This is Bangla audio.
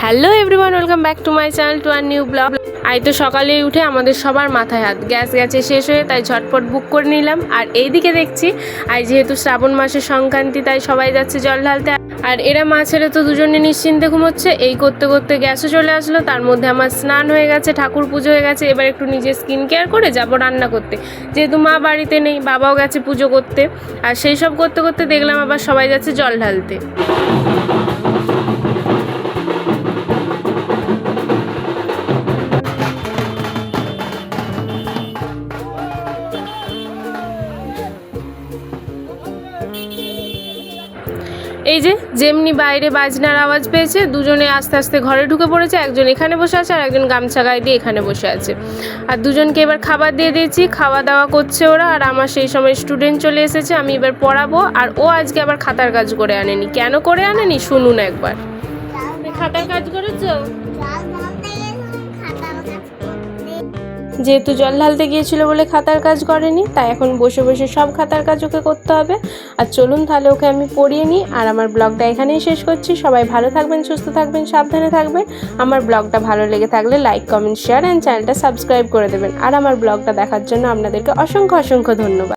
Hello everyone, welcome back to my channel to our new blog. আজ তো সকালে উঠে আমাদের সবার মাথায় হাত, গ্যাস গেছে শেষ হয়ে, তাই ঝটপট বুক করে নিলাম। আর এইদিকে দেখছি আজ যেহেতু শ্রাবণ মাসের সংক্রান্তি, তাই সবাই যাচ্ছে জল ঢালতে। আর এরা মা ছেড়ে তো দুজনে নিশ্চিন্তে ঘুমোচ্ছে। এই করতে করতে গ্যাসও চলে আসলো, তার মধ্যে আমার স্নান হয়ে গেছে, ঠাকুর পুজো হয়ে গেছে। এবার একটু নিজের স্কিন কেয়ার করে যাব রান্না করতে, যেহেতু মা বাড়িতে নেই, বাবাও গেছে পুজো করতে। আর সেই সব করতে করতে দেখলাম আবার সবাই যাচ্ছে জল ঢালতে। এই যে যেমনি বাইরে বাজনার আওয়াজ পেয়েছে, দুজনে আস্তে আস্তে ঘরে ঢুকে পড়েছে। একজন এখানে বসে আছে আর একজন গামছা গায়ে দিয়ে এখানে বসে আছে। আর দুজনকে এবার খাবার দিয়ে দিয়েছি, খাওয়া দাওয়া করছে ওরা। আর আমার সেই সময় স্টুডেন্ট চলে এসেছে, আমি এবার পড়াবো। আর ও আজকে আবার খাতার কাজ করে আনেনি। কেন করে আনেনি শুনুন একবার। খাতার কাজ করেছো? যেহেতু জল ঢালতে গিয়েছিল বলে খাতার কাজ করেনি, তাই এখন বসে বসে সব খাতার কাজ ওকে করতে হবে। আর চলুন তাহলে ওকে আমি পড়িয়ে নিই। আর আমার ব্লগটা এখানেই শেষ করছি। সবাই ভালো থাকবেন, সুস্থ থাকবেন, সাবধানে থাকবেন। আমার ব্লগটা ভালো লেগে থাকলে লাইক, কমেন্ট, শেয়ার অ্যান্ড চ্যানেলটা সাবস্ক্রাইব করে দেবেন। আর আমার ব্লগটা দেখার জন্য আপনাদেরকে অসংখ্য অসংখ্য ধন্যবাদ।